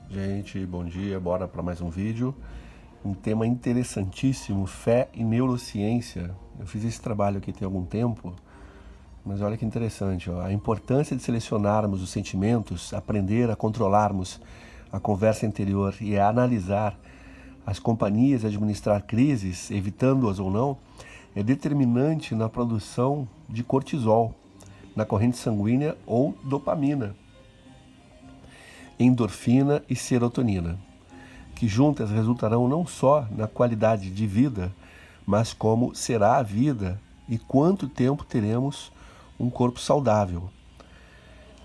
Gente, bom dia, bora para mais um vídeo. Um tema interessantíssimo, fé e neurociência. Eu fiz esse trabalho aqui tem algum tempo, mas olha que interessante, ó. A importância de selecionarmos os sentimentos, aprender a controlarmos a conversa interior e a analisar as companhias e administrar crises, evitando-as ou não, é determinante na produção de cortisol, na corrente sanguínea ou dopamina, endorfina e serotonina, que juntas resultarão não só na qualidade de vida, mas como será a vida e quanto tempo teremos um corpo saudável.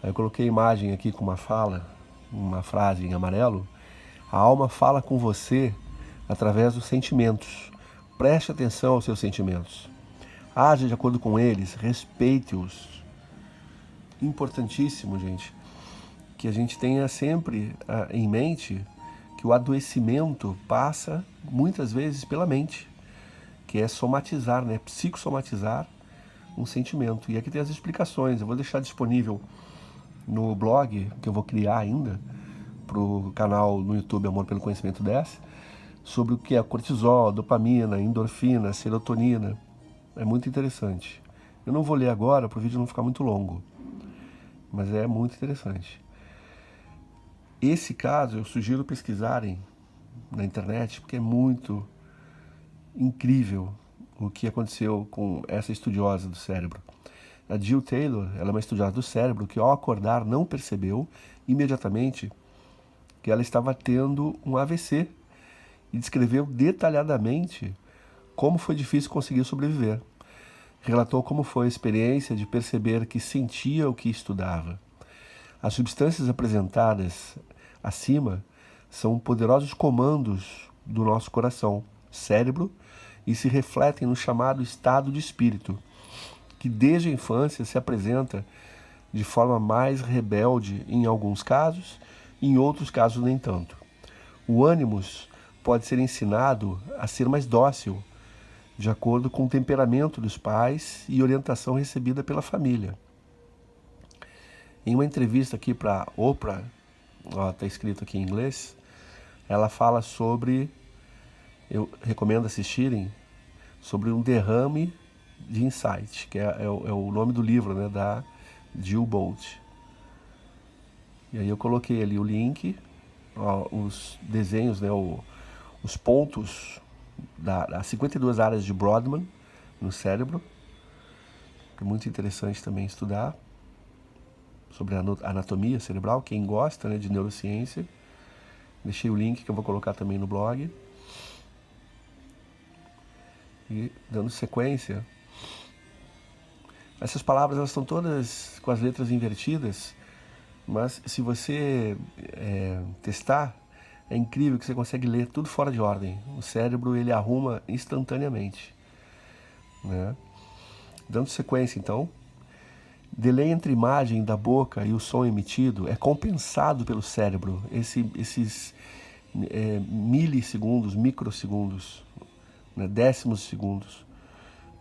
Aí eu coloquei a imagem aqui com uma frase em amarelo. A alma fala com você através dos sentimentos. Preste atenção aos seus sentimentos. Age de acordo com eles, respeite-os. Importantíssimo, gente, que a gente tenha sempre em mente que o adoecimento passa muitas vezes pela mente, que é somatizar, né? Psicossomatizar um sentimento. E aqui tem as explicações. Eu vou deixar disponível no blog, que eu vou criar ainda, para o canal no YouTube Amor pelo Conhecimento 10, sobre o que é cortisol, dopamina, endorfina, serotonina. É muito interessante. Eu não vou ler agora para o vídeo não ficar muito longo, mas é muito interessante. Esse caso eu sugiro pesquisarem na internet, porque é muito incrível o que aconteceu com essa estudiosa do cérebro. A Jill Taylor, ela é uma estudiosa do cérebro que ao acordar não percebeu imediatamente que ela estava tendo um AVC e descreveu detalhadamente como foi difícil conseguir sobreviver. Relatou como foi a experiência de perceber que sentia o que estudava. As substâncias apresentadas acima são poderosos comandos do nosso coração, cérebro, e se refletem no chamado estado de espírito, que desde a infância se apresenta de forma mais rebelde em alguns casos, em outros casos nem tanto. O ânimos pode ser ensinado a ser mais dócil, de acordo com o temperamento dos pais e orientação recebida pela família. Em uma entrevista aqui para Oprah, está escrito aqui em inglês, ela fala sobre, eu recomendo assistirem, sobre um derrame de insight, que é o nome do livro, né, da Jill Bolte. E aí eu coloquei ali o link, ó, os desenhos, né, os pontos das 52 áreas de Brodmann no cérebro. É muito interessante também estudar sobre a anatomia cerebral, quem gosta, né, de neurociência. Deixei o link que eu vou colocar também no blog. E dando sequência, essas palavras elas estão todas com as letras invertidas, mas se você testar, é incrível que você consegue ler tudo fora de ordem. O cérebro ele arruma instantaneamente, né? Dando sequência, então, delay entre a imagem da boca e o som emitido é compensado pelo cérebro. Esses milissegundos, microsegundos, né, décimos de segundos,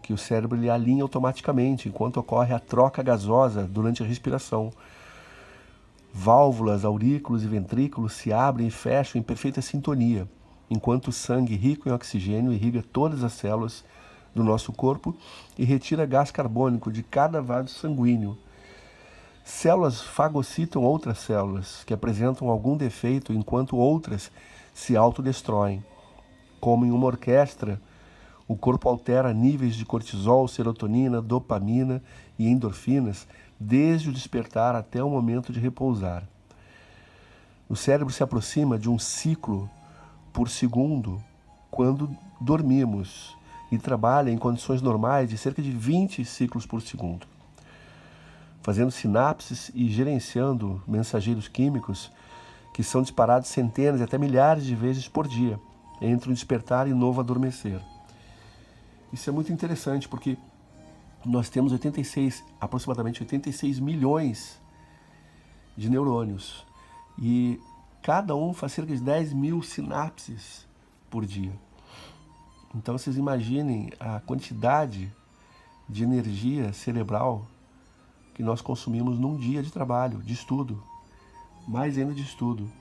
que o cérebro ele alinha automaticamente enquanto ocorre a troca gasosa durante a respiração. Válvulas, aurículos e ventrículos se abrem e fecham em perfeita sintonia, enquanto o sangue rico em oxigênio irriga todas as células do nosso corpo e retira gás carbônico de cada vaso sanguíneo. Células fagocitam outras células que apresentam algum defeito, enquanto outras se autodestroem. Como em uma orquestra, o corpo altera níveis de cortisol, serotonina, dopamina e endorfinas desde o despertar até o momento de repousar. O cérebro se aproxima de um ciclo por segundo quando dormimos e trabalha em condições normais de cerca de 20 ciclos por segundo, fazendo sinapses e gerenciando mensageiros químicos que são disparados centenas e até milhares de vezes por dia entre um despertar e um novo adormecer. Isso é muito interessante porque nós temos aproximadamente 86 milhões de neurônios e cada um faz cerca de 10 mil sinapses por dia. Então vocês imaginem a quantidade de energia cerebral que nós consumimos num dia de trabalho, de estudo, mais ainda de estudo.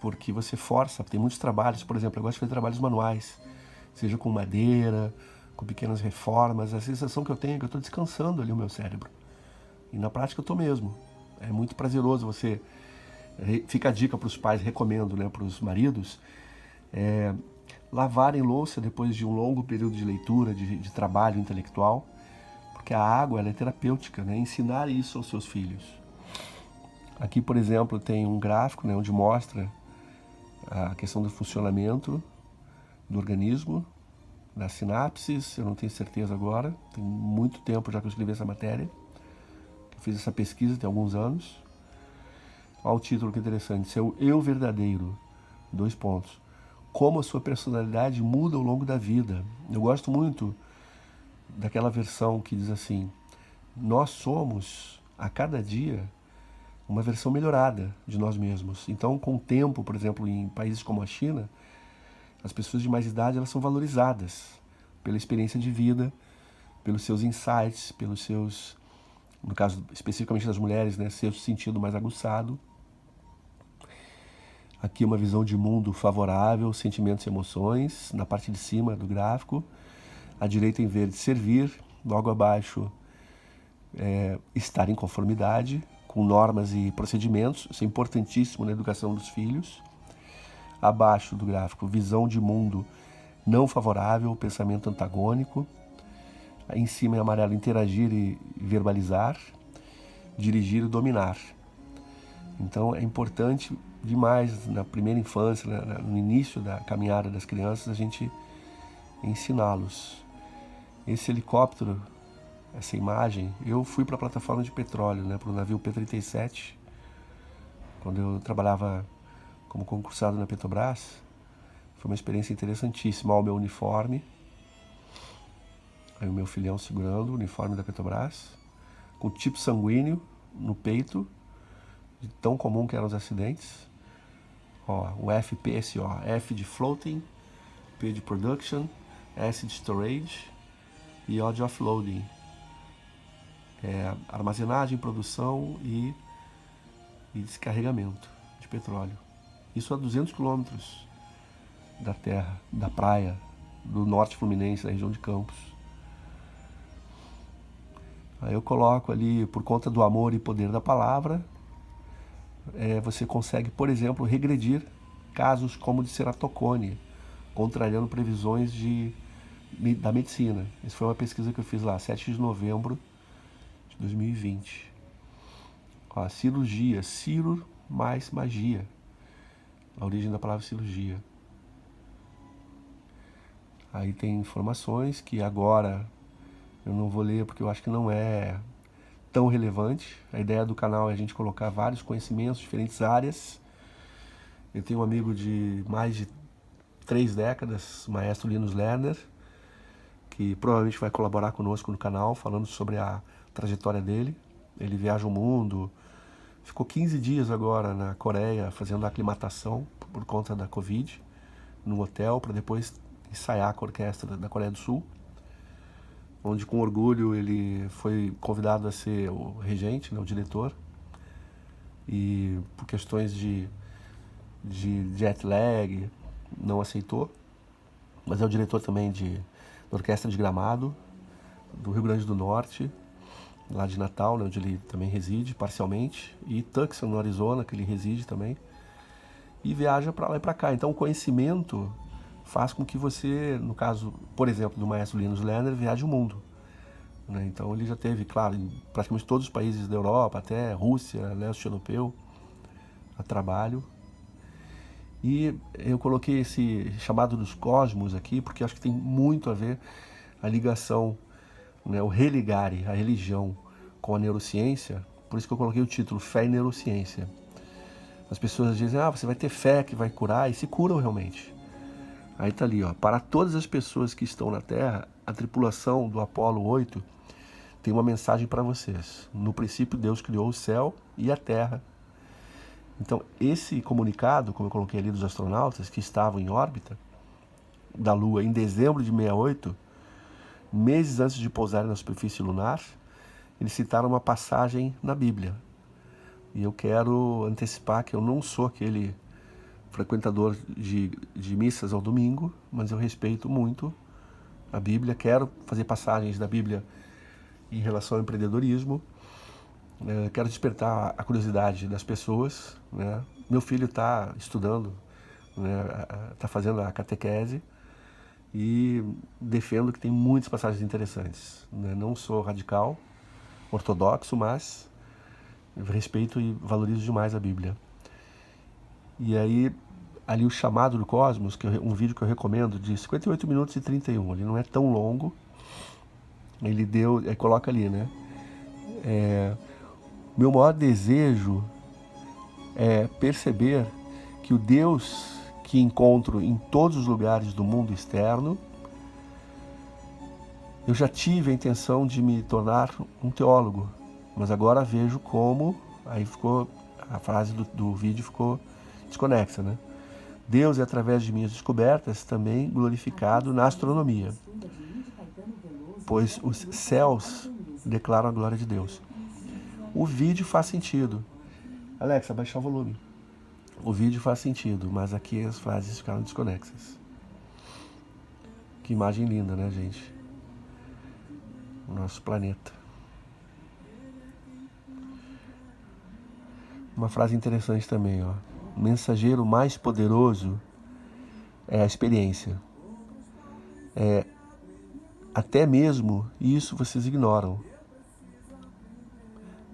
porque você força, tem muitos trabalhos, por exemplo, eu gosto de fazer trabalhos manuais, seja com madeira, com pequenas reformas, a sensação que eu tenho é que eu estou descansando ali o meu cérebro. E na prática eu estou mesmo. É muito prazeroso você... Fica a dica para os pais, recomendo, né, para os maridos, lavarem louça depois de um longo período de leitura, de trabalho intelectual, porque a água ela é terapêutica, né? Ensinar isso aos seus filhos. Aqui, por exemplo, tem um gráfico, né, onde mostra a questão do funcionamento do organismo, das sinapses, eu não tenho certeza agora, tem muito tempo já que eu escrevi essa matéria, eu fiz essa pesquisa tem alguns anos. Olha o título que interessante, Seu Eu Verdadeiro, 2 pontos. Como a sua personalidade muda ao longo da vida. Eu gosto muito daquela versão que diz assim, nós somos, a cada dia, uma versão melhorada de nós mesmos. Então, com o tempo, por exemplo, em países como a China, as pessoas de mais idade elas são valorizadas pela experiência de vida, pelos seus insights, pelos seus, no caso especificamente das mulheres, né, seu sentido mais aguçado. Aqui uma visão de mundo favorável, sentimentos e emoções, na parte de cima do gráfico. À direita em verde, servir. Logo abaixo, estar em conformidade com normas e procedimentos. Isso é importantíssimo na educação dos filhos. Abaixo do gráfico, visão de mundo não favorável, pensamento antagônico. Aí em cima em amarelo, interagir e verbalizar. Dirigir e dominar. Então é importante demais na primeira infância, no início da caminhada das crianças, a gente ensiná-los. Esse helicóptero, essa imagem, eu fui para a plataforma de petróleo, né, para o navio P-37, quando eu trabalhava como concursado na Petrobras. Foi uma experiência interessantíssima. Olha o meu uniforme, aí o meu filhão segurando o uniforme da Petrobras, com tipo sanguíneo no peito, de tão comum que eram os acidentes. Ó, o FPSO, F de Floating, P de Production, S de Storage e O de Offloading. Armazenagem, produção e descarregamento de petróleo. Isso a 200 quilômetros da terra, da praia, do norte fluminense, da região de Campos. Aí eu coloco ali, por conta do amor e poder da palavra, você consegue, por exemplo, regredir casos como de ceratocone, contrariando previsões da medicina. Isso foi uma pesquisa que eu fiz lá, 7 de novembro de 2020. Ó, cirurgia, Ciro mais magia. A origem da palavra cirurgia. Aí tem informações que agora eu não vou ler porque eu acho que não é tão relevante. A ideia do canal é a gente colocar vários conhecimentos, diferentes áreas. Eu tenho um amigo de mais de 3 décadas, o maestro Linus Lerner, que provavelmente vai colaborar conosco no canal, falando sobre a trajetória dele. Ele viaja o mundo, ficou 15 dias agora na Coreia fazendo a aclimatação por conta da Covid, num hotel, para depois ensaiar com a orquestra da Coreia do Sul, onde com orgulho ele foi convidado a ser o regente, né, o diretor, e por questões de jet lag não aceitou, mas é o diretor também da Orquestra de Gramado, do Rio Grande do Norte, lá de Natal, né, onde ele também reside parcialmente, e Tucson, no Arizona, que ele reside também, e viaja para lá e para cá. Então o conhecimento faz com que você, no caso, por exemplo, do maestro Linus Lerner, viaje o mundo. Né? Então ele já teve, claro, em praticamente todos os países da Europa, até Rússia, leste europeu, a trabalho. E eu coloquei esse chamado dos cosmos aqui, porque acho que tem muito a ver a ligação, né, o religare, a religião com a neurociência. Por isso que eu coloquei o título, Fé e Neurociência. As pessoas dizem, você vai ter fé que vai curar, e se curam realmente. Aí tá ali, ó, para todas as pessoas que estão na Terra, a tripulação do Apolo 8 tem uma mensagem para vocês. No princípio, Deus criou o céu e a Terra. Então, esse comunicado, como eu coloquei ali, dos astronautas que estavam em órbita da Lua em dezembro de 68, meses antes de pousarem na superfície lunar, eles citaram uma passagem na Bíblia. E eu quero antecipar que eu não sou aquele frequentador de missas ao domingo, mas eu respeito muito a Bíblia, quero fazer passagens da Bíblia em relação ao empreendedorismo, quero despertar a curiosidade das pessoas, né? Meu filho está estudando, né? Está fazendo a catequese e defendo que tem muitas passagens interessantes, né? Não sou radical, ortodoxo, mas respeito e valorizo demais a Bíblia. E aí, ali o Chamado do Cosmos, que um vídeo que eu recomendo, de 58 minutos e 31, ele não é tão longo, ele coloca ali, né? Meu maior desejo é perceber que o Deus que encontro em todos os lugares do mundo externo, eu já tive a intenção de me tornar um teólogo, mas agora vejo como, aí ficou, a frase do vídeo ficou desconexa, né? Deus é através de minhas descobertas também glorificado na astronomia, pois os céus declaram a glória de Deus. O vídeo faz sentido. Alexa, baixar o volume. O vídeo faz sentido, mas aqui as frases ficaram desconexas. Que imagem linda, né, gente? O nosso planeta. Uma frase interessante também, ó. O mensageiro mais poderoso é a experiência. Até mesmo isso vocês ignoram.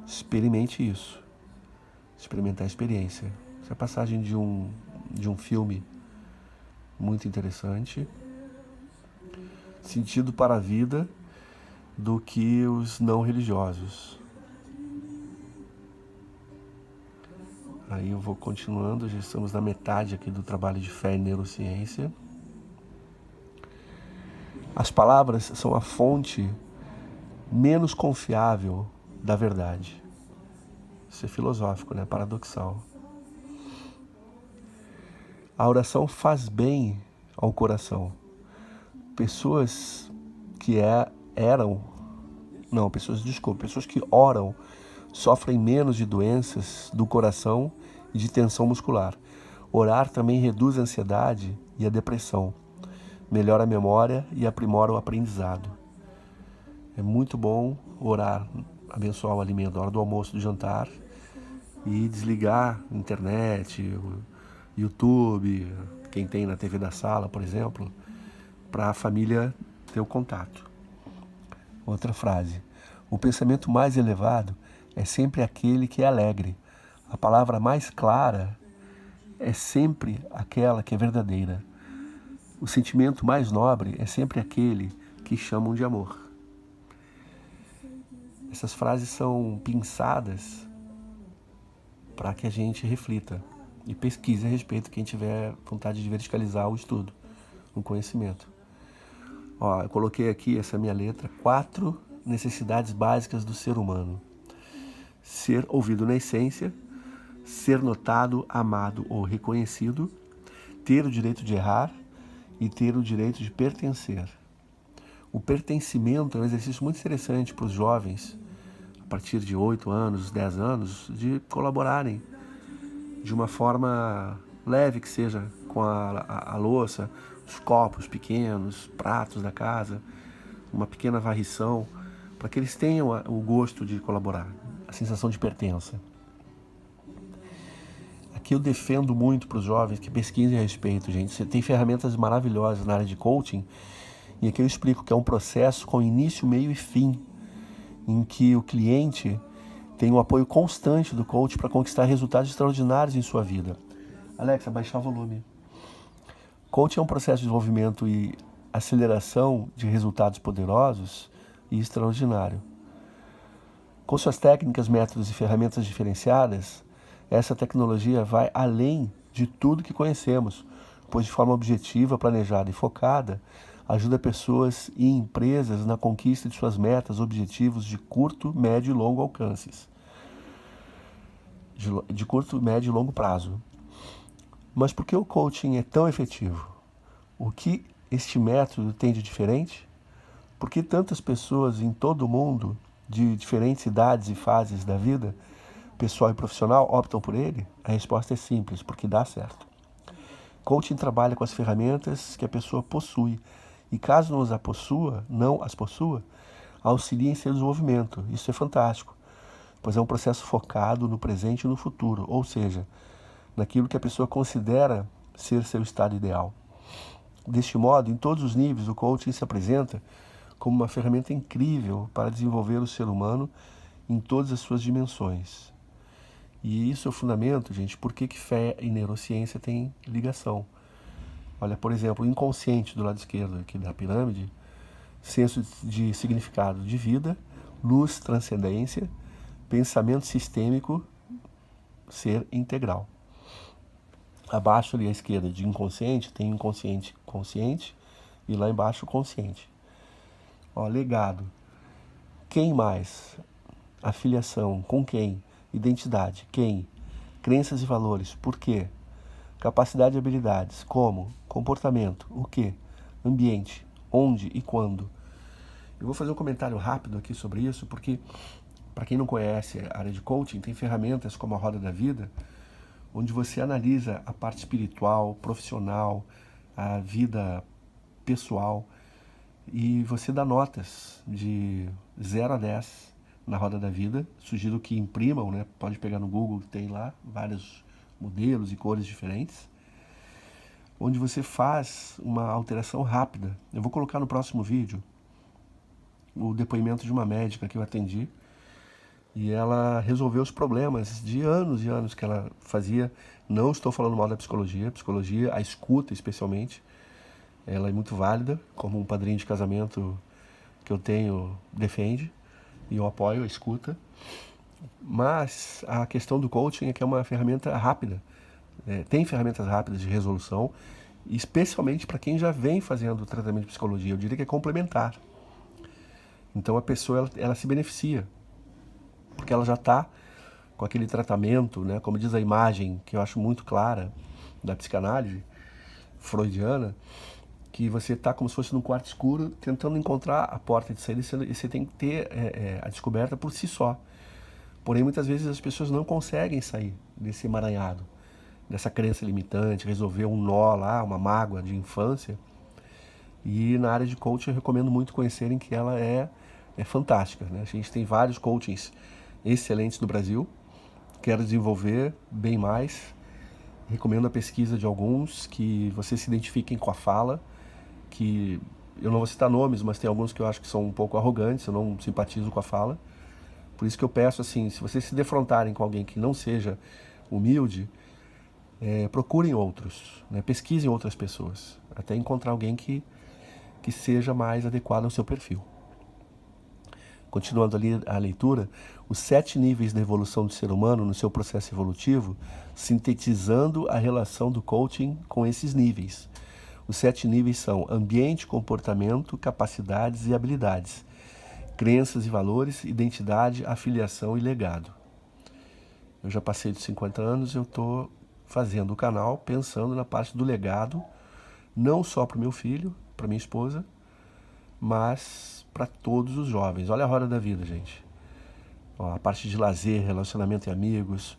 Experimente isso. Experimentar a experiência. Essa é a passagem de um filme muito interessante. Sentido para a vida do que os não religiosos. Aí eu vou continuando, já estamos na metade aqui do trabalho de fé e neurociência. As palavras são a fonte menos confiável da verdade. Isso é filosófico, né? Paradoxal. A oração faz bem ao coração. Pessoas que pessoas que oram sofrem menos de doenças do coração e de tensão muscular. Orar também reduz a ansiedade e a depressão, melhora a memória e aprimora o aprendizado. É muito bom orar, abençoar o alimento na hora do almoço, do jantar, e desligar a internet, o YouTube, quem tem na TV da sala, por exemplo, para a família ter o contato. Outra frase. O pensamento mais elevado é sempre aquele que é alegre. A palavra mais clara é sempre aquela que é verdadeira. O sentimento mais nobre é sempre aquele que chamam de amor. Essas frases são pinçadas para que a gente reflita e pesquise a respeito, quem tiver vontade de verticalizar o estudo, o conhecimento. Ó, eu coloquei aqui essa minha letra, 4 necessidades básicas do ser humano. Ser ouvido na essência, ser notado, amado ou reconhecido, ter o direito de errar e ter o direito de pertencer. O pertencimento é um exercício muito interessante para os jovens, a partir de 8 anos, 10 anos, de colaborarem de uma forma leve que seja com a louça, os copos pequenos, pratos da casa, uma pequena varrição, para que eles tenham o gosto de colaborar, a sensação de pertença. Aqui eu defendo muito para os jovens que pesquisem a respeito, gente. Você tem ferramentas maravilhosas na área de coaching, e aqui eu explico que é um processo com início, meio e fim, em que o cliente tem um apoio constante do coach para conquistar resultados extraordinários em sua vida. Alexa, baixar o volume. Coaching é um processo de desenvolvimento e aceleração de resultados poderosos e extraordinário. Com suas técnicas, métodos e ferramentas diferenciadas, essa tecnologia vai além de tudo que conhecemos, pois de forma objetiva, planejada e focada, ajuda pessoas e empresas na conquista de suas metas, objetivos de curto, médio e longo alcances. De curto, médio e longo prazo. Mas por que o coaching é tão efetivo? O que este método tem de diferente? Por que tantas pessoas em todo o mundo, de diferentes idades e fases da vida, pessoal e profissional, optam por ele? A resposta é simples, porque dá certo. Coaching trabalha com as ferramentas que a pessoa possui. E caso não as possua, auxilia em seu desenvolvimento. Isso é fantástico, pois é um processo focado no presente e no futuro, ou seja, naquilo que a pessoa considera ser seu estado ideal. Deste modo, em todos os níveis, o coaching se apresenta como uma ferramenta incrível para desenvolver o ser humano em todas as suas dimensões. E isso é o fundamento, gente, por que fé e neurociência têm ligação. Olha, por exemplo, o inconsciente do lado esquerdo aqui da pirâmide, senso de significado de vida, luz, transcendência, pensamento sistêmico, ser integral. Abaixo ali à esquerda de inconsciente, tem inconsciente consciente e lá embaixo consciente. Ó, legado. Quem mais? Afiliação. Com quem? Identidade. Quem? Crenças e valores. Por quê? Capacidade e habilidades. Como? Comportamento. O quê? Ambiente. Onde e quando? Eu vou fazer um comentário rápido aqui sobre isso, porque, para quem não conhece a área de coaching, tem ferramentas como a Roda da Vida, onde você analisa a parte espiritual, profissional, a vida pessoal, e você dá notas de 0 a 10 na Roda da Vida. Sugiro que imprimam, né? Pode pegar no Google, tem lá vários modelos e cores diferentes, onde você faz uma alteração rápida. Eu vou colocar no próximo vídeo o depoimento de uma médica que eu atendi, e ela resolveu os problemas de anos e anos que ela fazia. Não estou falando mal da psicologia, a escuta especialmente, ela é muito válida, como um padrinho de casamento que eu tenho defende, e eu apoio a escuta. Mas a questão do coaching é que é uma ferramenta rápida, tem ferramentas rápidas de resolução, especialmente para quem já vem fazendo tratamento de psicologia. Eu diria que é complementar. Então a pessoa ela se beneficia, porque ela já está com aquele tratamento, né, como diz a imagem, que eu acho muito clara, da psicanálise freudiana, que você está como se fosse num quarto escuro, tentando encontrar a porta de saída, e você tem que ter a descoberta por si só. Porém, muitas vezes as pessoas não conseguem sair desse emaranhado, dessa crença limitante, resolver um nó lá, uma mágoa de infância. E na área de coaching eu recomendo muito conhecerem, que ela é fantástica, né? A gente tem vários coachings excelentes no Brasil. Quero desenvolver bem mais. Recomendo a pesquisa de alguns que vocês se identifiquem com a fala, que eu não vou citar nomes, mas tem alguns que eu acho que são um pouco arrogantes, eu não simpatizo com a fala. Por isso que eu peço assim, se vocês se defrontarem com alguém que não seja humilde, procurem outros, né? Pesquisem outras pessoas, até encontrar alguém que seja mais adequado ao seu perfil. Continuando ali a leitura, os 7 níveis da evolução do ser humano no seu processo evolutivo, sintetizando a relação do coaching com esses níveis. Os 7 níveis são ambiente, comportamento, capacidades e habilidades, crenças e valores, identidade, afiliação e legado. Eu já passei de 50 anos, eu estou fazendo o canal pensando na parte do legado, não só para o meu filho, para minha esposa, mas para todos os jovens. Olha a roda da vida, gente. Ó, a parte de lazer, relacionamento e amigos,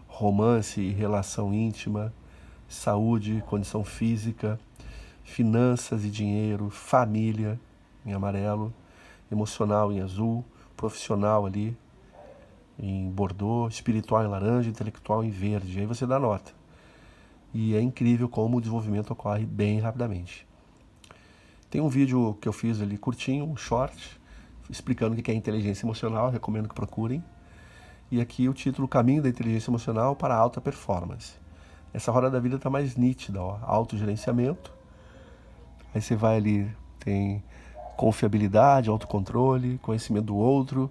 romance e relação íntima, saúde, condição física, finanças e dinheiro, família em amarelo, emocional em azul, profissional ali em bordô, espiritual em laranja, intelectual em verde. Aí você dá nota. E é incrível como o desenvolvimento ocorre bem rapidamente. Tem um vídeo que eu fiz ali curtinho, um short, explicando o que é inteligência emocional, recomendo que procurem. E aqui o título, Caminho da Inteligência Emocional para a Alta Performance. Essa roda da vida está mais nítida, ó, autogerenciamento. Aí você vai ali, tem confiabilidade, autocontrole, conhecimento do outro,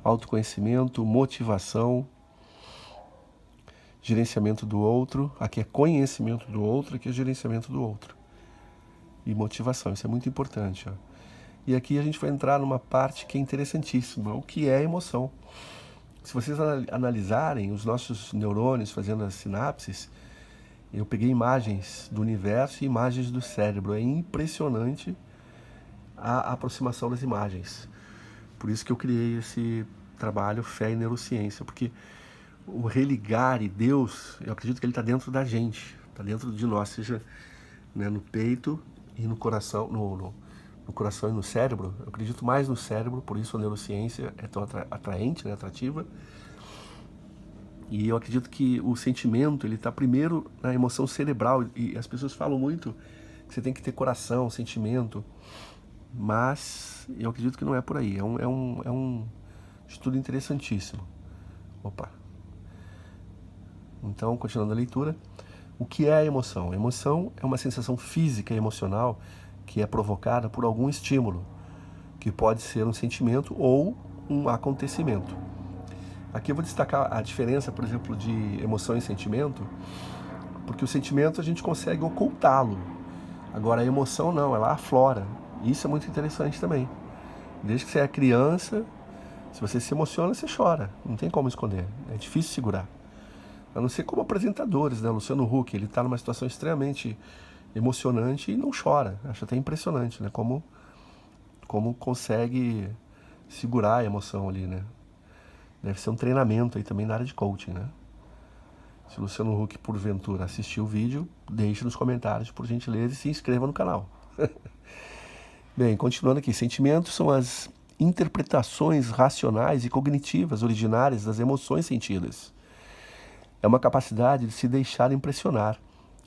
autoconhecimento, motivação, gerenciamento do outro. Aqui é conhecimento do outro, aqui é gerenciamento do outro. E motivação, isso é muito importante, ó. E aqui a gente vai entrar numa parte que é interessantíssima, o que é emoção. Se vocês analisarem os nossos neurônios fazendo as sinapses, eu peguei imagens do universo e imagens do cérebro. É impressionante a aproximação das imagens. Por isso que eu criei esse trabalho Fé e Neurociência, porque o religare Deus, eu acredito que ele está dentro da gente, está dentro de nós, seja, né, no peito e no coração, no coração e no cérebro. Eu acredito mais no cérebro, por isso a neurociência é tão atraente, né, atrativa. E eu acredito que o sentimento, ele está primeiro na emoção cerebral, e as pessoas falam muito que você tem que ter coração, sentimento, mas eu acredito que não é por aí. É um estudo interessantíssimo. Opa! Então, continuando a leitura, o que é a emoção? A emoção é uma sensação física e emocional que é provocada por algum estímulo, que pode ser um sentimento ou um acontecimento. Aqui eu vou destacar a diferença, por exemplo, de emoção e sentimento, porque o sentimento a gente consegue ocultá-lo. Agora a emoção não, ela aflora. Isso é muito interessante também. Desde que você é criança, se você se emociona, você chora. Não tem como esconder. É difícil segurar. A não ser como apresentadores, né? Luciano Huck, ele está numa situação extremamente emocionante e não chora. Acho até impressionante, né? Como consegue segurar a emoção ali, né? Deve ser um treinamento aí também na área de coaching, né? Se o Luciano Huck, porventura, assistiu o vídeo, deixe nos comentários, por gentileza, e se inscreva no canal. Bem, continuando aqui. Sentimentos são as interpretações racionais e cognitivas originárias das emoções sentidas. É uma capacidade de se deixar impressionar,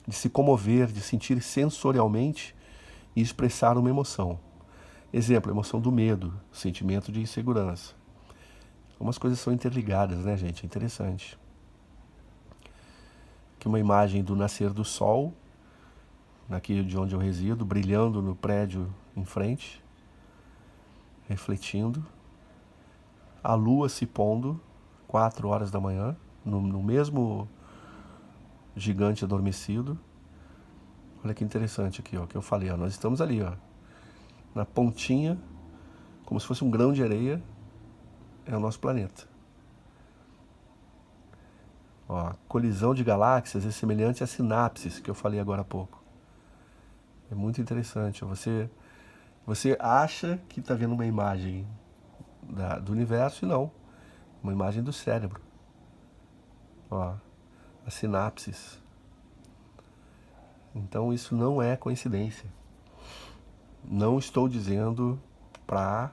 de se comover, de sentir sensorialmente e expressar uma emoção. Exemplo, emoção do medo, sentimento de insegurança. Algumas coisas são interligadas, né, gente? É interessante. Aqui uma imagem do nascer do sol, aqui de onde eu resido, brilhando no prédio em frente, refletindo. A lua se pondo, 4 horas da manhã, no mesmo gigante adormecido. Olha que interessante aqui, ó, que eu falei, ó, nós estamos ali, ó, na pontinha, como se fosse um grão de areia, é o nosso planeta. Ó, colisão de galáxias é semelhante a sinapses, que eu falei agora há pouco. É muito interessante. Você acha que está vendo uma imagem do universo e não. Uma imagem do cérebro. Ó, as sinapses. Então isso não é coincidência. Não estou dizendo para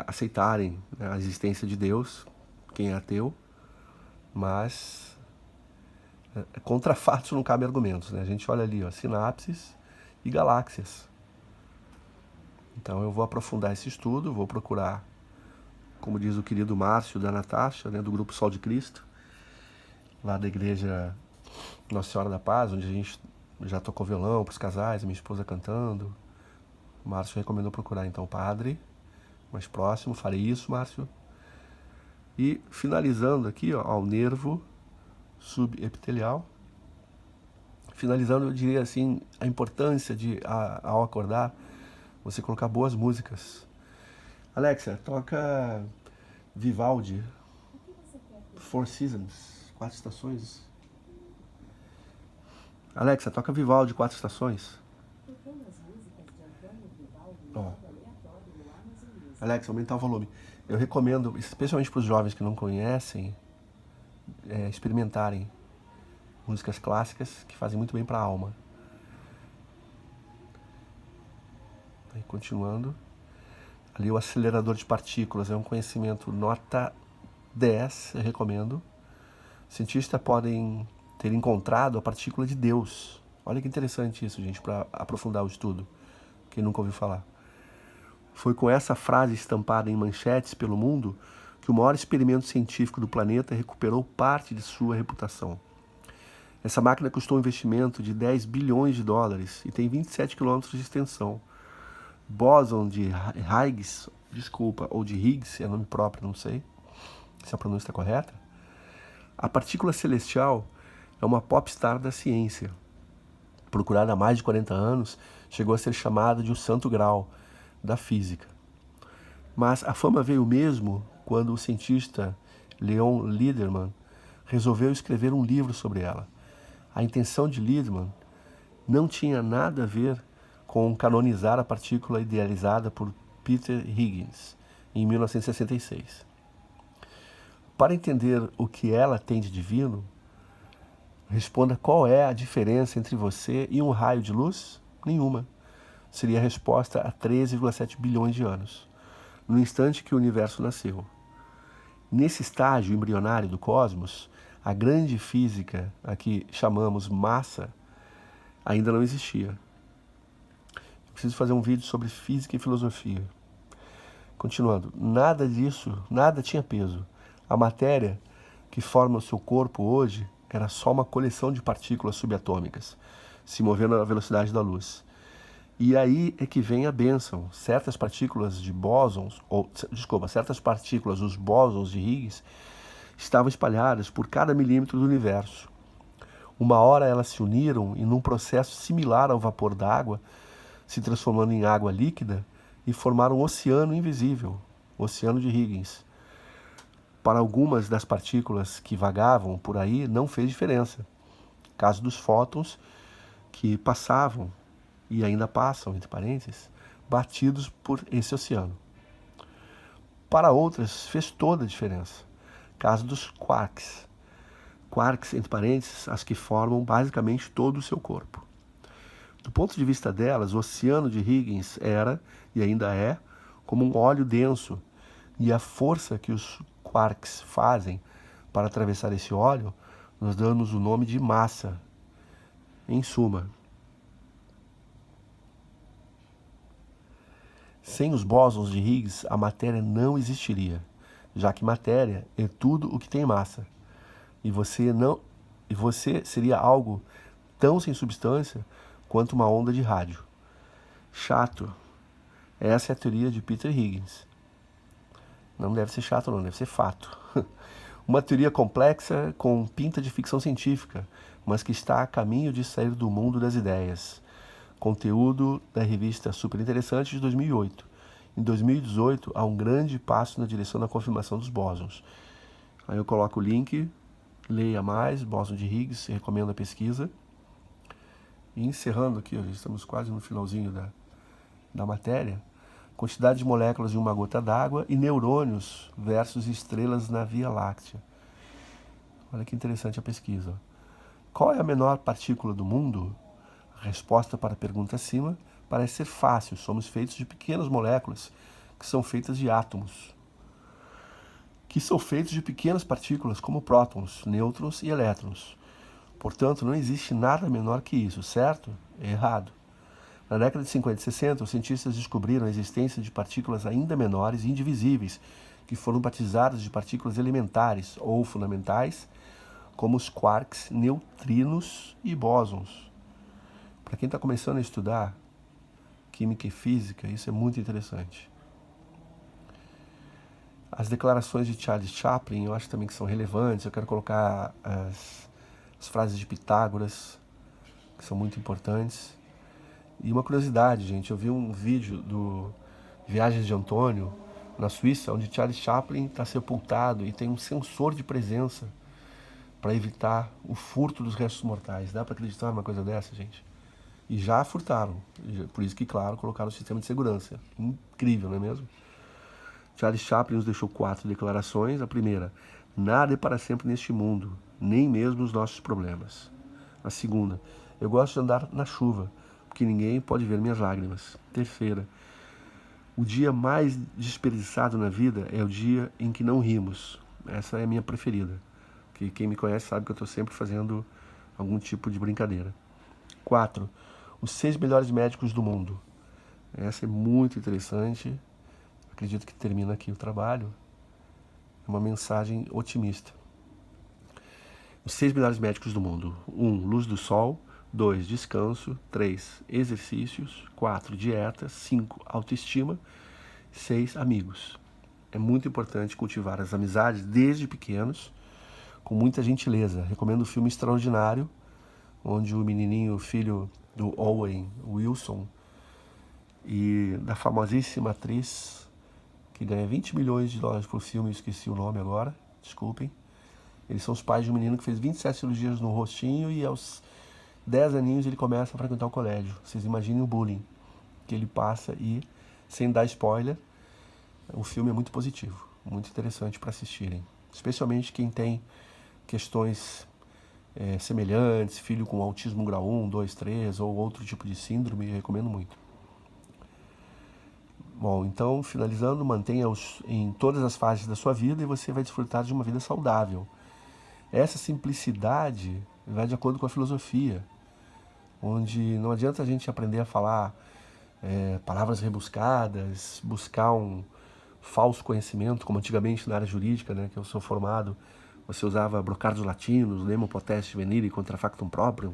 aceitarem, né, a existência de Deus, quem é ateu, mas contra fatos não cabe argumentos, né? A gente olha ali, ó, sinapses e galáxias. Então eu vou aprofundar esse estudo, vou procurar, como diz o querido Márcio da Natasha, né, do Grupo Sol de Cristo, lá da igreja Nossa Senhora da Paz, onde a gente já tocou violão para os casais, minha esposa cantando. O Márcio recomendou procurar então o padre mais próximo, farei isso, Márcio. E finalizando aqui, ó, ao nervo subepitelial. Finalizando, eu diria assim, a importância de, ao acordar, você colocar boas músicas. Alexa, toca Vivaldi, Four Seasons, 4 estações. Alexa, toca Vivaldi, 4 estações. Ó. Alexa, aumentar o volume. Eu recomendo, especialmente para os jovens que não conhecem, experimentarem músicas clássicas que fazem muito bem para a alma. Aí, continuando. Ali o acelerador de partículas é um conhecimento nota 10, eu recomendo. Cientistas podem ter encontrado a partícula de Deus. Olha que interessante isso, gente, para aprofundar o estudo. Quem nunca ouviu falar. Foi com essa frase estampada em manchetes pelo mundo que o maior experimento científico do planeta recuperou parte de sua reputação. Essa máquina custou um investimento de 10 bilhões de dólares e tem 27 quilômetros de extensão. Bóson de Higgs, ou de Higgs, é nome próprio, não sei se a pronúncia está correta. A partícula celestial é uma popstar da ciência. Procurada há mais de 40 anos, chegou a ser chamada de o santo grau da física. Mas a fama veio mesmo quando o cientista Leon Lederman resolveu escrever um livro sobre ela. A intenção de Lederman não tinha nada a ver com canonizar a partícula idealizada por Peter Higgins em 1966. Para entender o que ela tem de divino, responda qual é a diferença entre você e um raio de luz? Nenhuma. Seria a resposta a 13,7 bilhões de anos, no instante que o universo nasceu. Nesse estágio embrionário do cosmos, a grande física, a que chamamos massa, ainda não existia. Eu preciso fazer um vídeo sobre física e filosofia. Continuando, nada disso, nada tinha peso. A matéria que forma o seu corpo hoje era só uma coleção de partículas subatômicas, se movendo à velocidade da luz. E aí é que vem a bênção. Certas partículas de bósons, certas partículas, os bósons de Higgs, estavam espalhadas por cada milímetro do universo. Uma hora elas se uniram e num processo similar ao vapor d'água, se transformando em água líquida, e formaram um oceano invisível, o Oceano de Higgins. Para algumas das partículas que vagavam por aí, não fez diferença. Caso dos fótons, que passavam, e ainda passam, entre parênteses, batidos por esse oceano. Para outras, fez toda a diferença. Caso dos quarks. Quarks, entre parênteses, as que formam basicamente todo o seu corpo. Do ponto de vista delas, o Oceano de Higgins era, e ainda é, como um óleo denso, e a força que os quarks fazem para atravessar esse óleo nos damos o nome de massa. Em suma, sem os bósons de Higgs, a matéria não existiria, já que matéria é tudo o que tem massa. E você seria algo tão sem substância quanto uma onda de rádio. Chato. Essa é a teoria de Peter Higgins. Não deve ser chato não, deve ser fato. Uma teoria complexa com pinta de ficção científica, mas que está a caminho de sair do mundo das ideias. Conteúdo da revista Super Interessante de 2008. Em 2018, há um grande passo na direção da confirmação dos bósons. Aí eu coloco o link, leia mais, bóson de Higgs, recomendo a pesquisa. E encerrando aqui, estamos quase no finalzinho da matéria, quantidade de moléculas em uma gota d'água e neurônios versus estrelas na Via Láctea. Olha que interessante a pesquisa. Qual é a menor partícula do mundo? A resposta para a pergunta acima parece ser fácil. Somos feitos de pequenas moléculas que são feitas de átomos, que são feitos de pequenas partículas como prótons, nêutrons e elétrons. Portanto, não existe nada menor que isso, certo? É errado. Na década de 50 e 60, os cientistas descobriram a existência de partículas ainda menores e indivisíveis, que foram batizadas de partículas elementares ou fundamentais, como os quarks, neutrinos e bósons. Para quem está começando a estudar química e física, isso é muito interessante. As declarações de Charles Chaplin, eu acho também que são relevantes. Eu quero colocar as frases de Pitágoras, que são muito importantes. E uma curiosidade, gente, eu vi um vídeo do Viagens de Antônio, na Suíça, onde Charles Chaplin está sepultado e tem um sensor de presença para evitar o furto dos restos mortais. Dá para acreditar numa coisa dessa, gente? E já furtaram. Por isso que, claro, colocaram o sistema de segurança. Incrível, não é mesmo? Charles Chaplin nos deixou 4 declarações. A primeira, nada é para sempre neste mundo, nem mesmo os nossos problemas. A segunda, eu gosto de andar na chuva, porque ninguém pode ver minhas lágrimas. Terceira, o dia mais desperdiçado na vida é o dia em que não rimos. Essa é a minha preferida, que quem me conhece sabe que eu estou sempre fazendo algum tipo de brincadeira. 4, os 6 melhores médicos do mundo. Essa é muito interessante. Acredito que termina aqui o trabalho. É uma mensagem otimista. Os 6 melhores médicos do mundo. 1, luz do sol. 2, descanso. 3, exercícios. 4, dieta. 5, autoestima. 6, amigos. É muito importante cultivar as amizades desde pequenos, com muita gentileza. Recomendo o filme Extraordinário, onde o menininho, filho do Owen Wilson, e da famosíssima atriz que ganha 20 milhões de dólares por filme, eu esqueci o nome agora, desculpem. Eles são os pais de um menino que fez 27 cirurgias no rostinho e aos 10 aninhos ele começa a frequentar o colégio. Vocês imaginem o bullying que ele passa e, sem dar spoiler, o filme é muito positivo, muito interessante para assistirem. especialmente quem tem questões semelhantes, filho com autismo grau 1, 2, 3 ou outro tipo de síndrome, eu recomendo muito. Bom, então, finalizando, mantenha-os em todas as fases da sua vida e você vai desfrutar de uma vida saudável. Essa simplicidade vai de acordo com a filosofia, onde não adianta a gente aprender a falar palavras rebuscadas, buscar um falso conhecimento, como antigamente na área jurídica, né, que eu sou formado, você usava brocardos latinos, nemo potest venire contra factum proprium,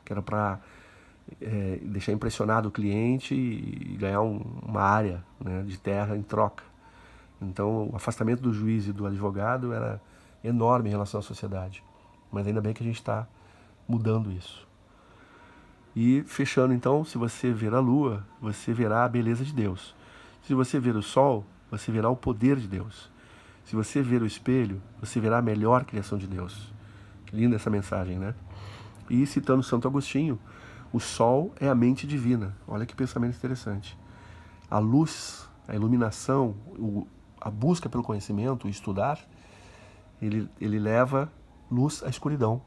que era para deixar impressionado o cliente e ganhar uma área, né, de terra em troca. Então o afastamento do juiz e do advogado era enorme em relação à sociedade. Mas ainda bem que a gente está mudando isso. E fechando então, se você ver a lua, você verá a beleza de Deus. Se você ver o sol, você verá o poder de Deus. Se você ver o espelho, você verá a melhor criação de Deus. Que linda essa mensagem, né? E citando Santo Agostinho, o sol é a mente divina. Olha que pensamento interessante. A luz, a iluminação, a busca pelo conhecimento, o estudar, ele leva luz à escuridão.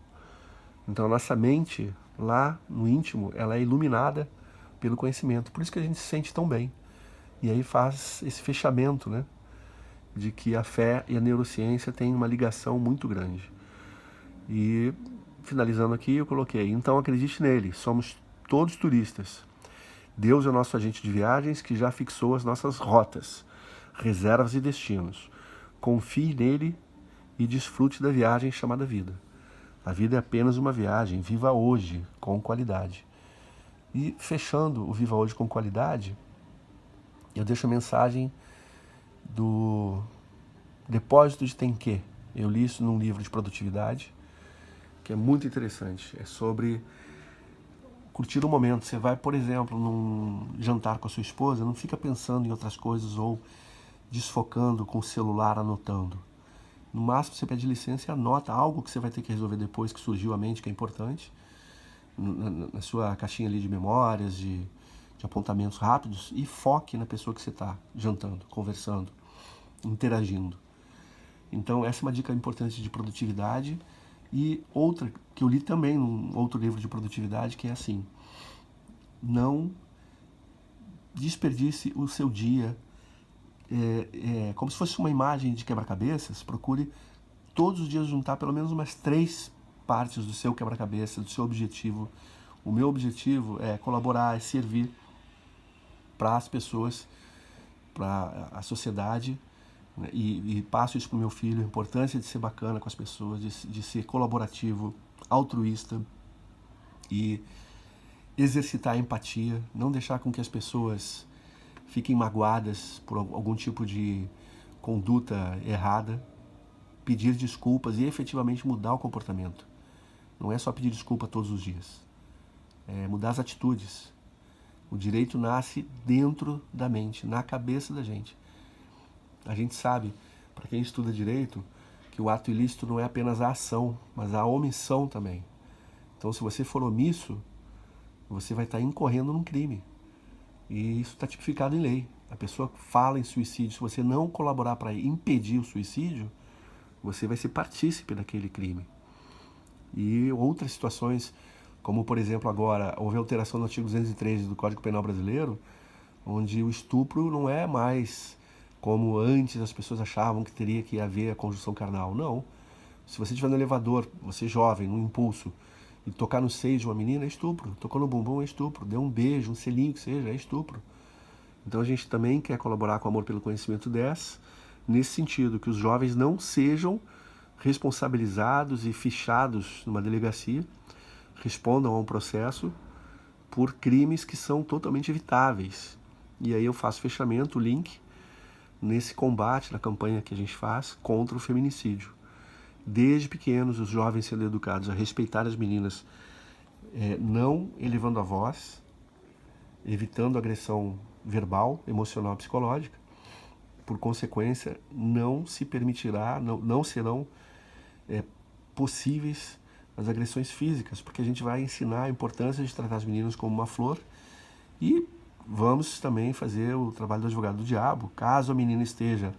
Então a nossa mente, lá no íntimo, ela é iluminada pelo conhecimento. Por isso que a gente se sente tão bem. E aí faz esse fechamento, né? De que a fé e a neurociência têm uma ligação muito grande. E finalizando aqui, eu coloquei: então acredite nele, somos todos turistas. Deus é o nosso agente de viagens que já fixou as nossas rotas, reservas e destinos. Confie nele e desfrute da viagem chamada vida. A vida é apenas uma viagem, viva hoje com qualidade. E fechando o Viva Hoje com Qualidade, eu deixo a mensagem do Depósito de Tenquê. Eu li isso num livro de produtividade, que é muito interessante. É sobre curtir o momento. Você vai, por exemplo, num jantar com a sua esposa, não fica pensando em outras coisas ou desfocando com o celular, anotando. No máximo, você pede licença e anota algo que você vai ter que resolver depois, que surgiu à mente, que é importante, na sua caixinha ali de memórias, de apontamentos rápidos, e foque na pessoa que você está jantando, conversando, interagindo. Então, essa é uma dica importante de produtividade. E outra, que eu li também num outro livro de produtividade, que é assim: não desperdice o seu dia como se fosse uma imagem de quebra-cabeças. Procure todos os dias juntar pelo menos umas 3 partes do seu quebra-cabeça, do seu objetivo. O meu objetivo é colaborar, é servir para as pessoas, para a sociedade, né? E passo isso para o meu filho, a importância de ser bacana com as pessoas, de ser colaborativo, altruísta e exercitar a empatia, não deixar com que as pessoas fiquem magoadas por algum tipo de conduta errada, pedir desculpas e efetivamente mudar o comportamento. Não é só pedir desculpa todos os dias, é mudar as atitudes. O direito nasce dentro da mente, na cabeça da gente. A gente sabe, para quem estuda direito, que o ato ilícito não é apenas a ação, mas a omissão também. Então, se você for omisso, você vai estar incorrendo num crime. E isso está tipificado em lei. A pessoa fala em suicídio, se você não colaborar para impedir o suicídio, você vai ser partícipe daquele crime. E outras situações, como por exemplo agora, houve alteração no artigo 213 do Código Penal Brasileiro, onde o estupro não é mais como antes as pessoas achavam que teria que haver a conjunção carnal. Não. Se você estiver no elevador, você jovem, no impulso, e tocar no seio de uma menina, é estupro. Tocou no bumbum, é estupro. Deu um beijo, um selinho que seja, é estupro. Então a gente também quer colaborar com o Amor pelo Conhecimento 10, nesse sentido, que os jovens não sejam responsabilizados e fichados numa delegacia, respondam a um processo por crimes que são totalmente evitáveis. E aí eu faço fechamento, o link, nesse combate, na campanha que a gente faz contra o feminicídio. Desde pequenos, os jovens sendo educados a respeitar as meninas, não elevando a voz, evitando agressão verbal, emocional, psicológica. Por consequência, não se permitirá, não serão possíveis as agressões físicas, porque a gente vai ensinar a importância de tratar as meninas como uma flor. E vamos também fazer o trabalho do advogado do diabo. Caso a menina esteja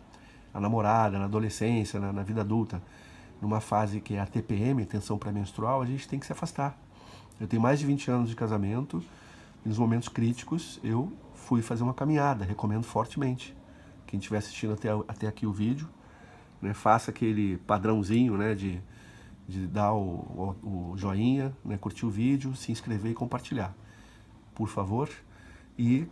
a namorada, na adolescência, na vida adulta, numa fase que é a TPM, tensão pré-menstrual, a gente tem que se afastar. Eu tenho mais de 20 anos de casamento e nos momentos críticos eu fui fazer uma caminhada, recomendo fortemente. Quem estiver assistindo até aqui o vídeo, né, faça aquele padrãozinho, né, de dar o joinha, né, curtir o vídeo, se inscrever e compartilhar, por favor, e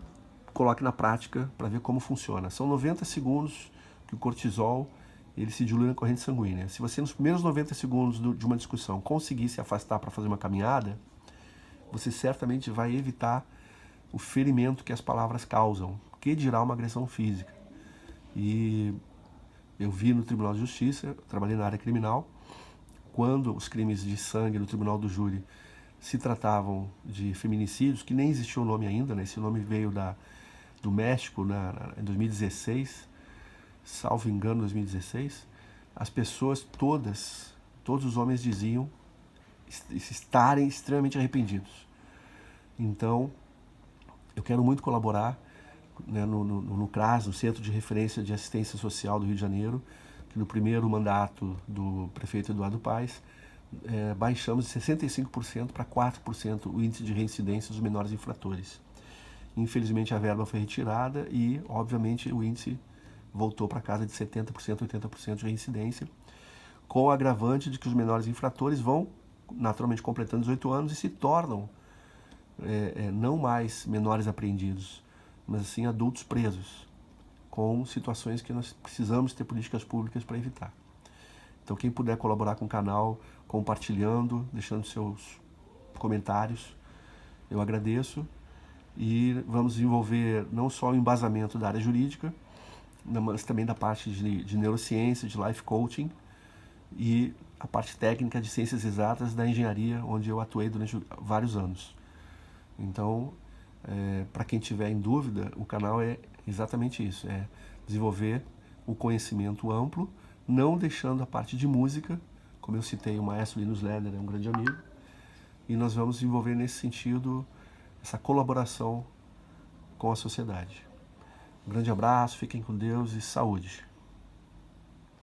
coloque na prática para ver como funciona. São 90 segundos que o cortisol ele se dilui na corrente sanguínea. Se você nos primeiros 90 segundos de uma discussão conseguir se afastar para fazer uma caminhada, você certamente vai evitar o ferimento que as palavras causam, que dirá uma agressão física. E eu vi no Tribunal de Justiça, trabalhei na área criminal, quando os crimes de sangue no Tribunal do Júri se tratavam de feminicídios, que nem existia o nome ainda, né? Esse nome veio do México em 2016, salvo engano, 2016, as pessoas todos os homens diziam estarem extremamente arrependidos. Então, eu quero muito colaborar, né, no CRAS, no Centro de Referência de Assistência Social do Rio de Janeiro, que no primeiro mandato do prefeito Eduardo Paes, baixamos de 65% para 4% o índice de reincidência dos menores infratores. Infelizmente a verba foi retirada e, obviamente, o índice voltou para casa de 70%, 80% de reincidência, com o agravante de que os menores infratores vão, naturalmente, completando 18 anos e se tornam não mais menores apreendidos, mas sim adultos presos, com situações que nós precisamos ter políticas públicas para evitar. Então quem puder colaborar com o canal, compartilhando, deixando seus comentários, eu agradeço. E vamos desenvolver não só o embasamento da área jurídica, mas também da parte de neurociência, de life coaching e a parte técnica de ciências exatas da engenharia, onde eu atuei durante vários anos. Então, para quem tiver em dúvida, o canal é exatamente isso, é desenvolver o conhecimento amplo, não deixando a parte de música, como eu citei, o maestro Linus Lerner é um grande amigo, e nós vamos desenvolver nesse sentido essa colaboração com a sociedade. Um grande abraço, fiquem com Deus e saúde.